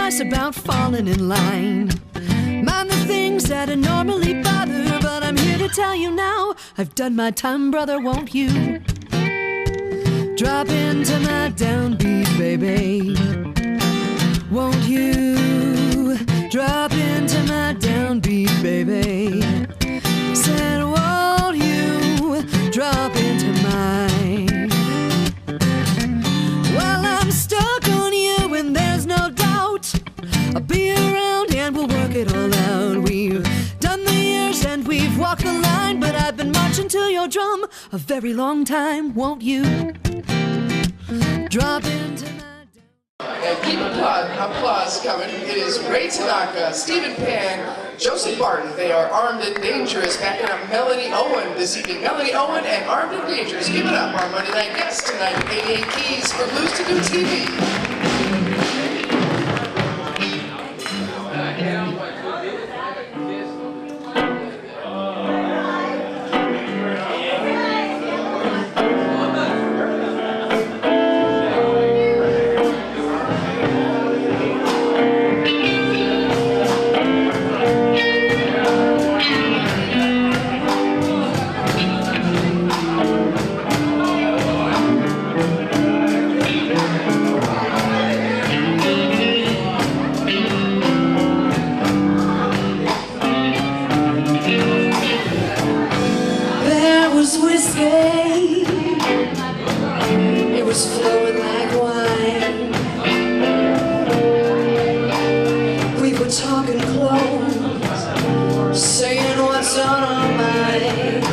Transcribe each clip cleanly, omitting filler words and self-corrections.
twice about falling in line. Mind the things that I normally bother, but I'm here to tell you now, I've done my time, brother, won't you? Drop into my downbeat, baby. Won't you? Drop into my downbeat, baby. Said, won't you? Drop into mine. Well, I'm stuck on you and there's no doubt I'll be around and we'll work it all out. We've done the years and we've walked the line, but I've been marching to your drum a very long time. Won't you? Drop into my... And keep applause coming. It is Ray Tanaka, Stephen Pan, Joseph Barton. They are Armed and Dangerous, backing up Melanie Owen this evening. Melanie Owen and Armed and Dangerous. Give it up, our Monday night guest tonight, 88 Keys for Blues to Do TV. It was flowing like wine. We were talking close, saying what's on our mind.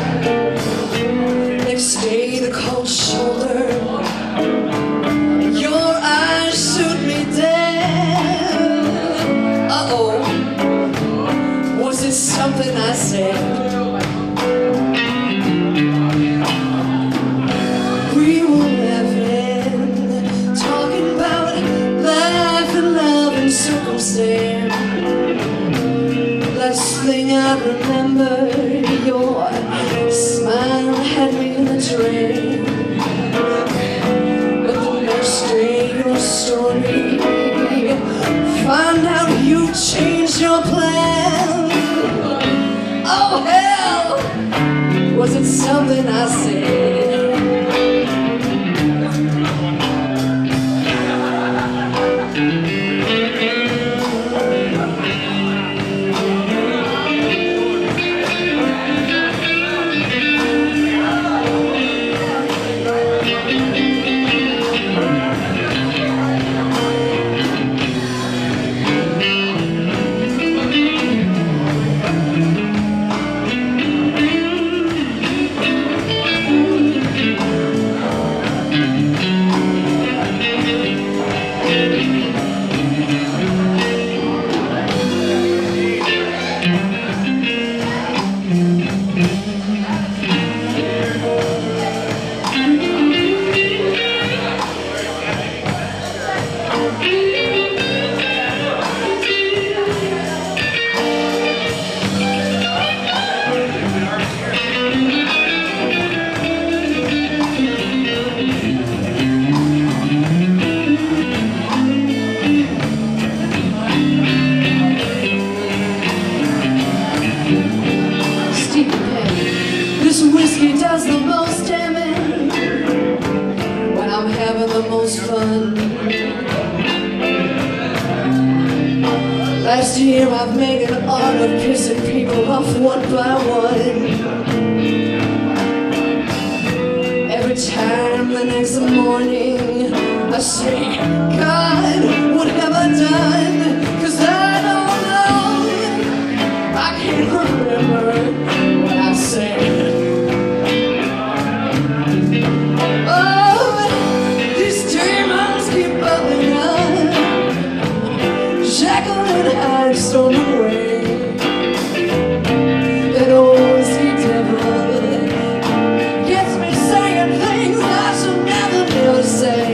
Next day the cold shoulder, your eyes shoot me dead. Uh-oh, was it something I said? Last thing I remember, your smile had me in a train. But the next day your story, find out you changed your plan. Oh hell, was it something I said? Whiskey does the most damage when I'm having the most fun. Last year I've made an art of pissing people off one by one. Every time the next morning I say, God, what have I done? 'Cause I don't know, I can't remember what I said. Stolen away. That old whiskey devil gets me saying things I should never say.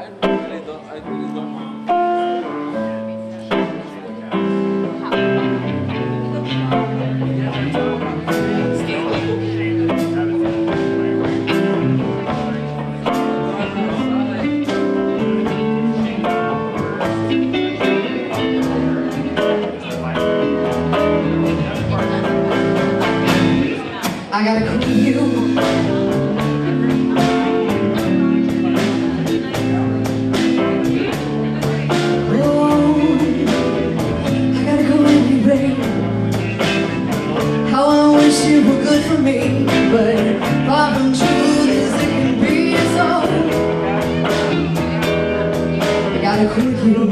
I gotta cool you. Oh, I gotta go with you, babe. How I wish you were good for me, but far from truth as it can be, so I gotta cool you.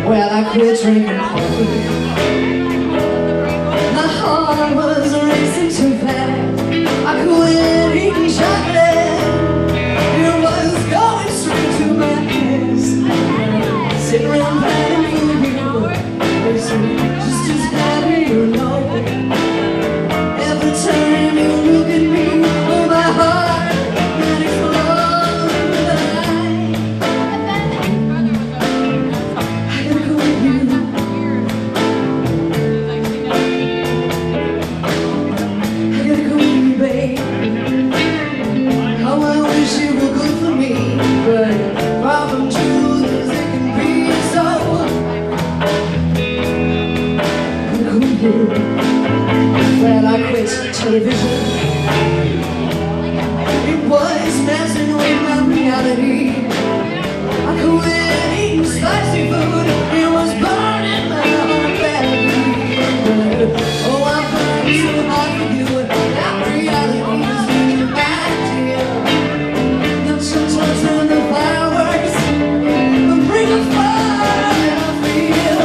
Well, I quit drinking coffee. My heart was racing too fast. I quit eating chocolate. It was going straight to my ass. Sitting around planning for you, just as happy, you know. Every time you look at me, oh, my heart can explode. I gotta go with you. Well, I quit television. It was messing with my reality. I quit eating spicy food. It was burning my heart badly. Oh, I'm burning so hard for you. That reality is making me mad. Not sometimes when the fireworks bring a fire and I feel.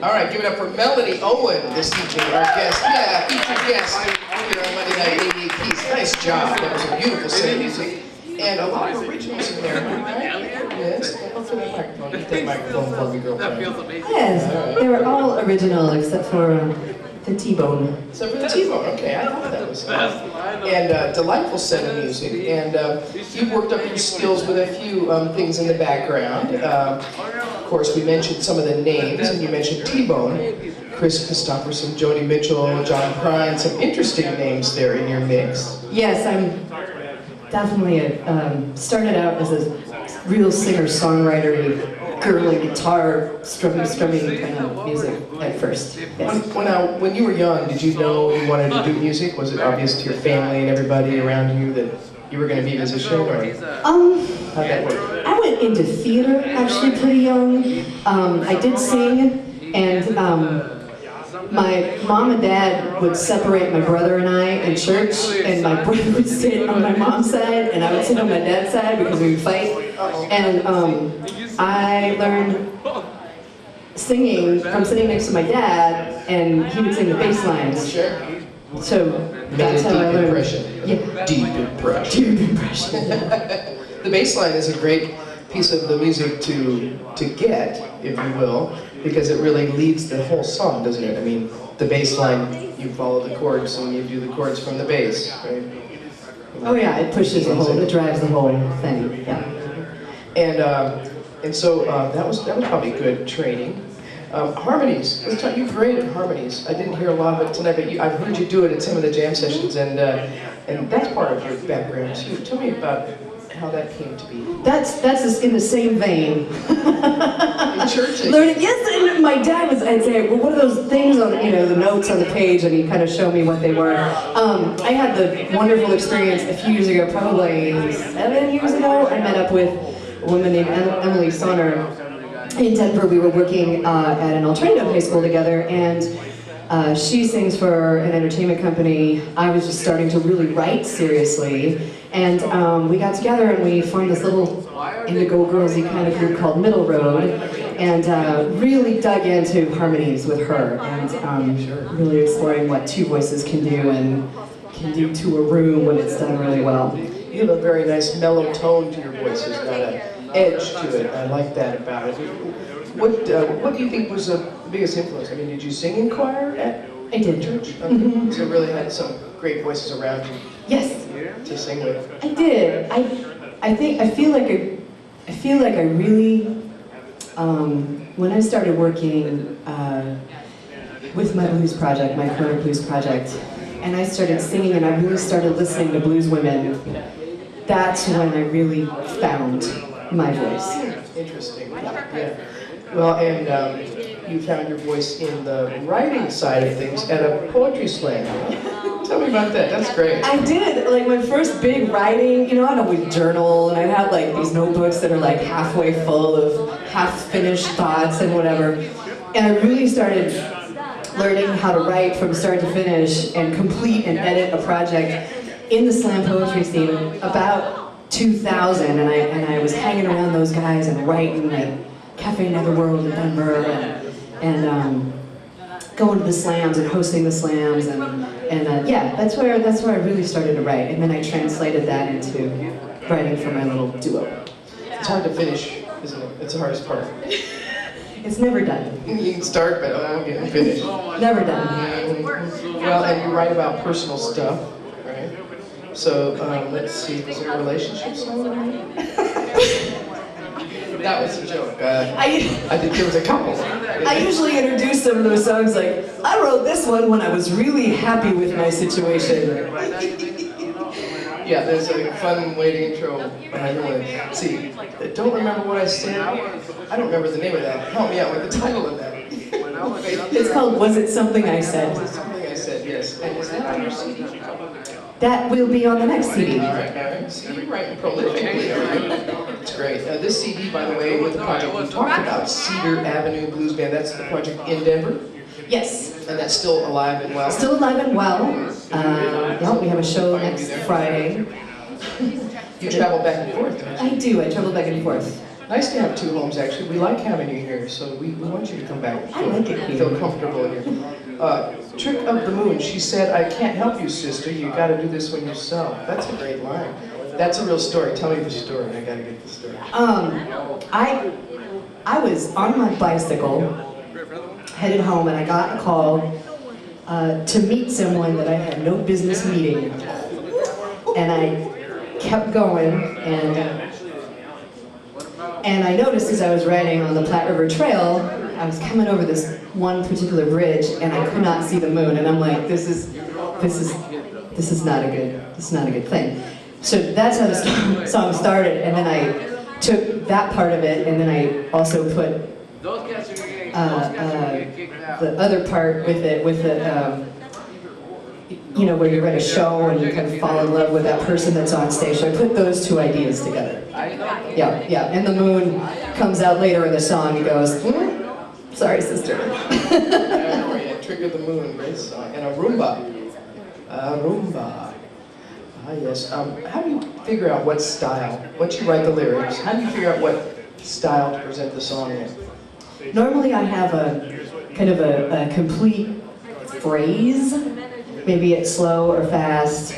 All right, give it up for Melanie Owen this evening, our guest. Yeah, featured guest here on Monday Night 88 Keys. Nice job. That was a beautiful set of music. And a lot of originals in there. Yes. Look for that microphone. Get that microphone for me, girlfriend. That feels amazing. Yes, they were all original except for the T-Bone. Except for the T-Bone. Okay, I thought that was and delightful set of music. And you've worked up your skills with a few things in the background. Of course, we mentioned some of the names, and you mentioned T-Bone. Chris Christopherson, Joni Mitchell, John Prine, some interesting names there in your mix. Yes, I'm definitely started out as a real singer-songwriter girly guitar strumming kind of music at first. Yes. When you were young, did you know you wanted to do music? Was it obvious to your family and everybody around you that you were going to be a musician, or how'd that work? I went into theater actually pretty young. I did sing, and my mom and dad would separate my brother and I in church, and my brother would sit on my mom's side, and I would sit on my dad's side because we would fight. And I learned singing from sitting next to my dad, and he would sing the bass lines. Sure. So that's how I learned. Impression. Yeah. Deep impression. Deep impression. The bass line is a great piece of the music to get, if you will, because it really leads the whole song, doesn't it? I mean, the bass line, you follow the chords and you do the chords from the bass, right? Oh yeah, it pushes the whole, it drives the whole thing. Yeah. And so that was probably good training. Harmonies. Let's talk. You're great at harmonies. I didn't hear a lot of it tonight, but I've heard you do it at some of the jam sessions, and that's part of your background too. Tell me about how that came to be. That's in the same vein. In church. Learning, yes, and my dad was, I'd say, well, what are those things on, the notes on the page, and he'd kind of show me what they were. I had the wonderful experience a few years ago, probably 7 years ago. I met up with a woman named Emily Sonner in Denver. We were working at an alternative high school together, and she sings for an entertainment company. I was just starting to really write seriously, and we got together and we formed this little indigo girlsy kind of group called Middle Road, and really dug into harmonies with her, and really exploring what two voices can do and can do to a room when it's done really well. You have a very nice mellow tone to your voice. There's not an edge to it. I like that about it. What do you think was the biggest influence? I mean, did you sing in choir at I did. church? Okay. Mm-hmm. So you really had some great voices around you. Yes. To sing with. I did. I feel like I really, when I started working with my blues project, my current blues project, and I started singing and I really started listening to blues women, that's when I really found my voice. Interesting. Yeah. Well, and you found your voice in the writing side of things at a poetry slam. Tell me about that. That's great. I did. Like my first big writing, I'd always journal, and I'd have like these notebooks that are like halfway full of half-finished thoughts and whatever. And I really started learning how to write from start to finish and complete and edit a project in the slam poetry scene about 2000, and I was hanging around those guys and writing at Cafe Netherworld in Denver, and going to the slams and hosting the slams, and yeah, that's where I really started to write, and then I translated that into writing for my little duo. It's hard to finish, isn't it? It's the hardest part. It's never done. You can start, but I won't get finished. Never done. Well, and you write about personal stuff, right? So let's see, was there a relationship song? That was a joke. I did. There was a couple. I usually introduce some of those songs like, I wrote this one when I was really happy with my situation. Yeah, there's a fun way to intro. I don't want to see. Don't remember what I said. I don't remember the name of that. Help me out with the title of that. It's called Was It Something I Said? Was it Something I Said? Yes. And is that on your CD? That will be on the next CD. All right. See, you're writing prolifically. It's great. This CD, by the way, with the project we talked about, Cedar Avenue Blues Band. That's the project in Denver. Yes. And that's still alive and well? Still alive and well. Yeah, we have a show next Friday. You travel back and forth, don't you? I do. I travel back and forth. Nice to have two homes, actually. We like having you here, so we want you to come back. I like it here. Feel comfortable here. Trick of the Moon. She said, I can't help you, sister. You got to do this one yourself. That's a great line. That's a real story. Tell me the story. I got to get the story. I was on my bicycle, headed home, and I got a call to meet someone that I had no business meeting. And I kept going, and I noticed as I was riding on the Platte River Trail, I was coming over this one particular bridge, and I could not see the moon. And I'm like, this is not a good thing. So that's how the song started. And then I took that part of it, and then I also put the other part with it, with the, you know, where you're at a show and you kind of fall in love with that person that's on stage. So I put those two ideas together. Yeah, yeah. And the moon comes out later in the song and goes, sorry, sister. Trigger the Moon, great song. And a Roomba. A Roomba. Ah, yes. How do you figure out what style? Once you write the lyrics, how do you figure out what style to present the song in? Normally I have a kind of a complete phrase. Maybe it's slow or fast,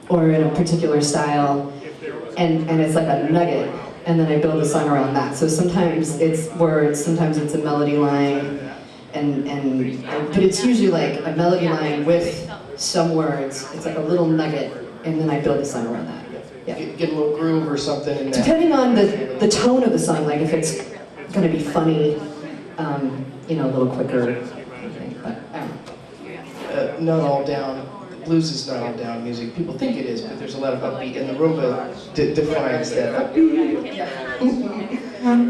or in a particular style, and it's like a nugget, and then I build a song around that. So sometimes it's words, sometimes it's a melody line, but it's usually like a melody line with some words. It's like a little nugget, and then I build a song around that. Yeah. Get a little groove or something in that. Depending on the tone of the song, like if it's going to be funny, you know, a little quicker. But I don't know. Not all down. Blues is not all down music. People think it is, but there's a lot of upbeat, and the Roomba defines that upbeat.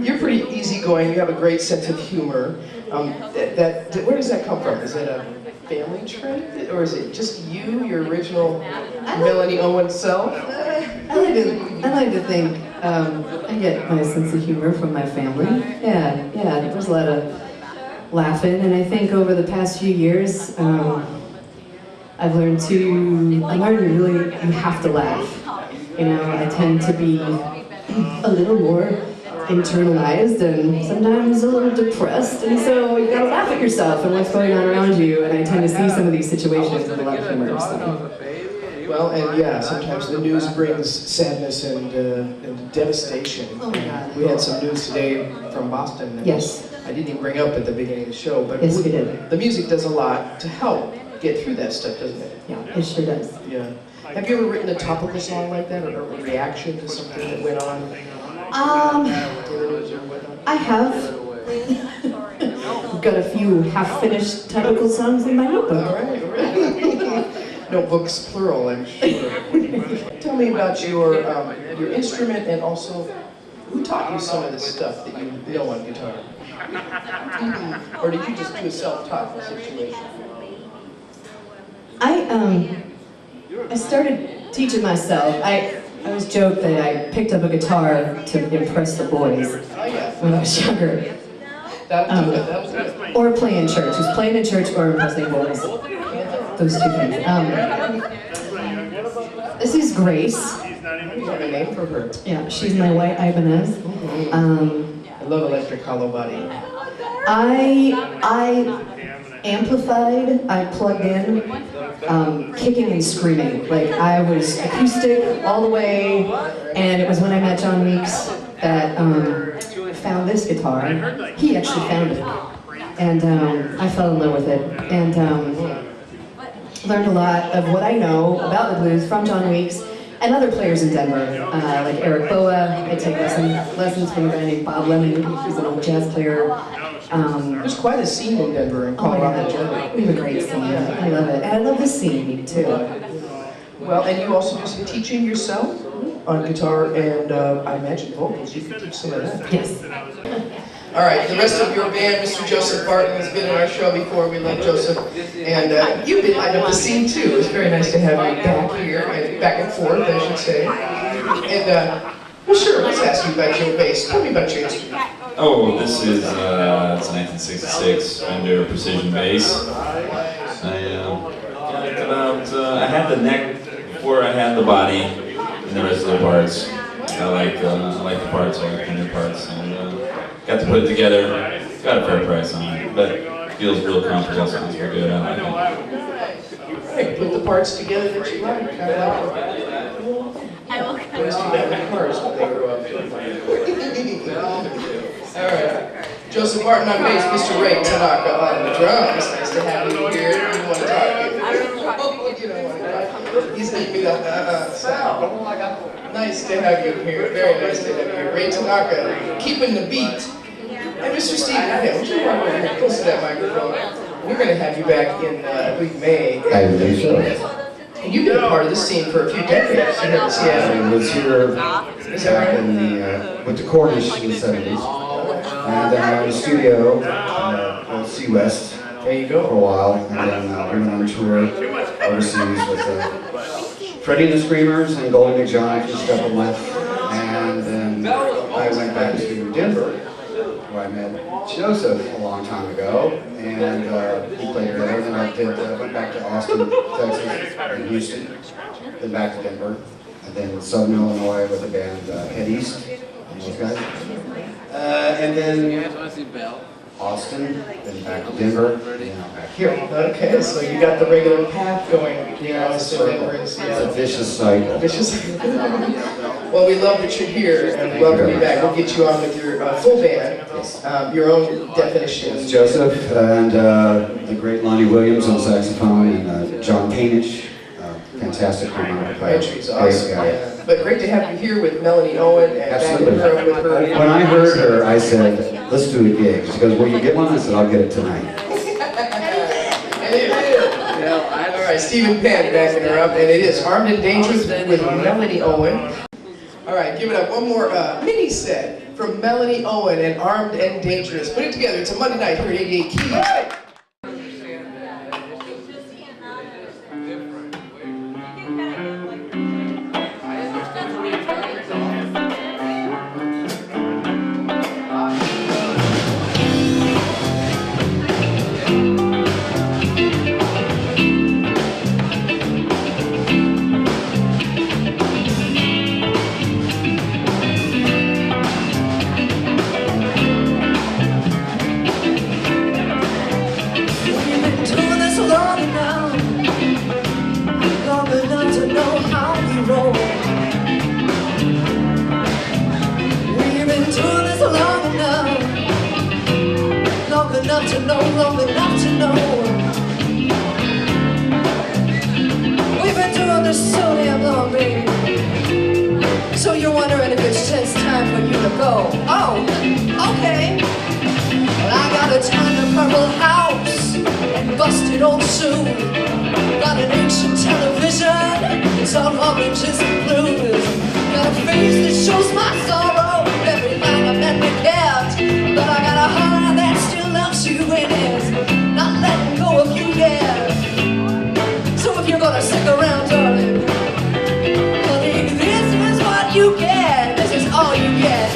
You're pretty easygoing. You have a great sense of humor. Where does that come from? Is that a family trait, or is it just you, your original Melanie Owen self? I like to think I get my sense of humor from my family. Yeah. There's a lot of laughing, and I think over the past few years, I've learned to really, you have to laugh. You know, I tend to be a little more internalized and sometimes a little depressed, and so you gotta laugh at yourself and what's going on around you, and I tend to see some of these situations with a lot of humor. So. Well, and yeah, sometimes the news brings sadness and devastation. Oh my God. We had some news today from Boston. Yes. I didn't even bring up at the beginning of the show, but yes, we did. The music does a lot to help get through that stuff, doesn't it? Yeah, it sure does. Yeah. Have you ever written a topical song like that, or a reaction to something that went on? I have. I've got a few half-finished topical songs in my notebook. All right. Notebooks plural, I'm sure. Tell me about your instrument, and also who taught you some of this stuff that you know on guitar? Or did you just do a self-taught situation? I started teaching myself. I always joke that I picked up a guitar to impress the boys when I was younger. That'll do it. Or play in church. Just playing in church or impressing boys. Those two things. This is Grace. You have a name for her. Yeah, she's my white Ibanez. I love Electric Hollow Body. I amplified, I plugged in, kicking and screaming. Like I was acoustic all the way, and it was when I met John Weeks that I found this guitar. He actually found it, and I fell in love with it, and learned a lot of what I know about the blues from John Weeks and other players in Denver, like Eric Boa. I take lessons from a guy named Bob Lemon, who's an old jazz player. There's quite a scene in Denver and Colorado. We have a great scene. I love it. And I love this scene, too. Well, and you also do some teaching yourself on guitar and I imagine vocals. You can teach some of that. Yes. All right, the rest of your band, Mr. Joseph Barton, has been on our show before. We love Joseph. And you've been on the scene, too. It's very nice to have you back here, and back and forth, I should say. And, well, sure, let's ask you about your bass. Tell me about your instrument. Oh, this is it's a 1966 Fender Precision bass. I had the neck before I had the body and the rest of the parts. I like the parts, I like Fender parts, and got to put it together. Got a fair price on it, but it feels real comfortable, sounds real good. I like it. Right, put the parts together that you like. Kind of like boys do that with cars when they grow up. All right. Joseph Barton on bass, Mr. Ray Tanaka on the drums. Nice to have you here. You want to talk? You don't want to talk. He's giving me that sound. Nice to have you here. Very nice to have you here. Ray Tanaka, keeping the beat. And Mr. Stephen Hill, would you walk over here close to that microphone? We're going to have you back in, I believe, May. I believe so. And you've been a part of this scene for a few decades. I was here back in the, with the Cornish in the 70s. And then I was in the studio with Sea West There you go. for a while. And then we went on tour overseas with Freddie and the Screamers and Golden Big John from Steppenwolf. And then I went back to Denver, where I met Joseph a long time ago. And we played together. Then I went back to Austin, Texas, and Houston. Then back to Denver. And then Southern Illinois with the band Head East. And those guys. And then Austin, then back to Denver, and now back here. Okay, so you got the regular path going. Yeah, it's a circle. It's a vicious cycle. Well, we love that you're here, and we welcome you back. We'll get you on with your full band, your own definition. It's Joseph and the great Lonnie Williams on saxophone, and John Kainich, fantastic harmonica player. Entry's awesome. Yeah. But great to have you here with Melanie Owen and Absolutely. back with her. When I heard her, I said, let's do a gig. She goes, will you get one? I said, I'll get it tonight. And it is. All right, Stephen Penn backing her up, and it is Armed and Dangerous with Melanie Owen. All right, give it up. One more mini set from Melanie Owen and Armed and Dangerous. Put it together. It's a Monday night here at 88 Keys. Long enough to know. We've been doing this so damn long, baby. So you're wondering if it's just time for you to go. Oh, okay. Well, I got a tiny purple house and busted old shoe. Got an ancient television, it's all oranges and blues. Got a face that shows my sorrow every time I'm at the cat. But I got a heart that still loves you and is not letting go of you yet. So if you're gonna stick around, darling, honey, this is what you get. This is all you get.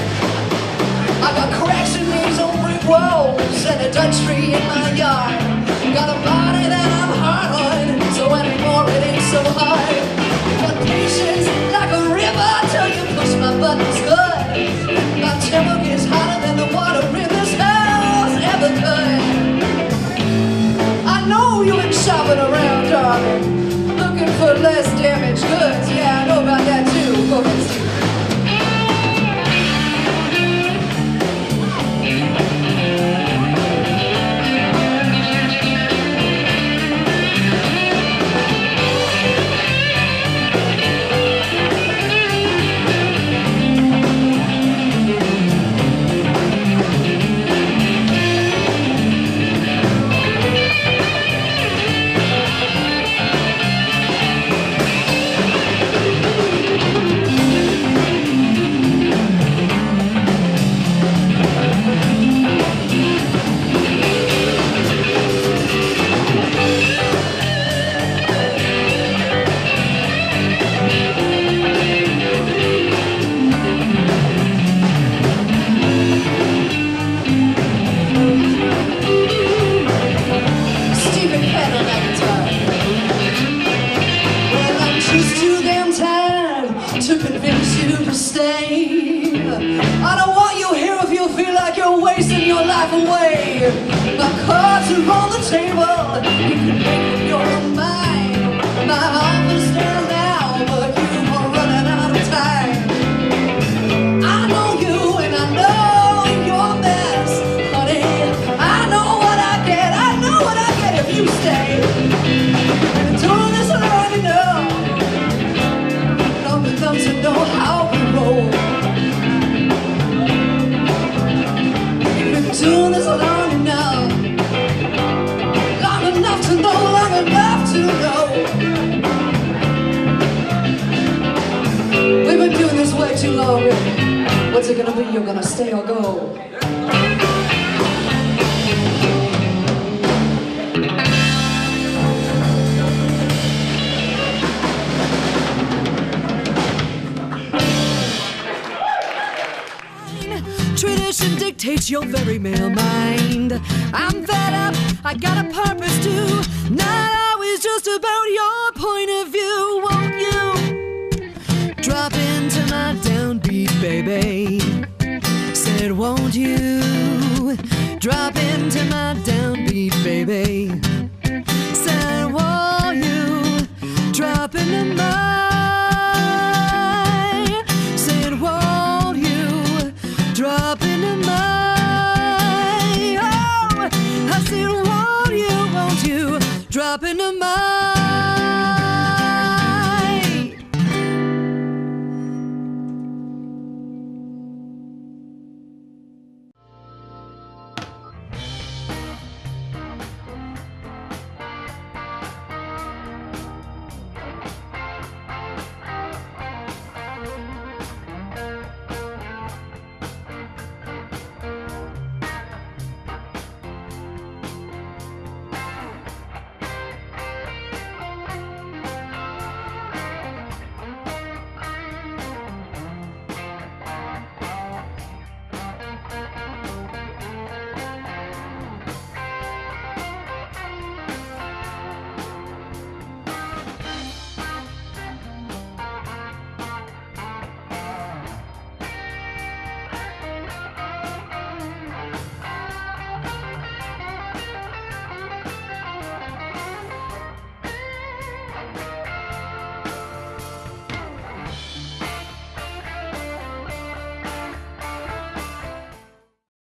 I got cracks in these old brick walls and a Dutch tree in my yard. Got a body that I'm hard on, so anymore it ain't so hard. Got patience like a river till you push my buttons good. My temper gets hotter than the water in this house ever could. I know you've been shopping around, darling, looking for less damaged goods. Yeah, I know about that too. Go ahead, Steve. Away. My cards are on the table. You can make up your own mind. My offer's there now, but you are running out of time. I know you and I know you're a mess, honey. I know what I get. I know what I get if you stay. And doing this long enough to know how we roll. Doing this long enough you're gonna stay or go. Tradition dictates your very male mind. I'm fed up, I got a purpose too. Not always just about your point of view. Won't you drop into my downbeat, baby? Said, won't you drop into my downbeat, baby? Said, won't you drop into my? Said, won't you drop into my? Oh, I said, won't you drop into my?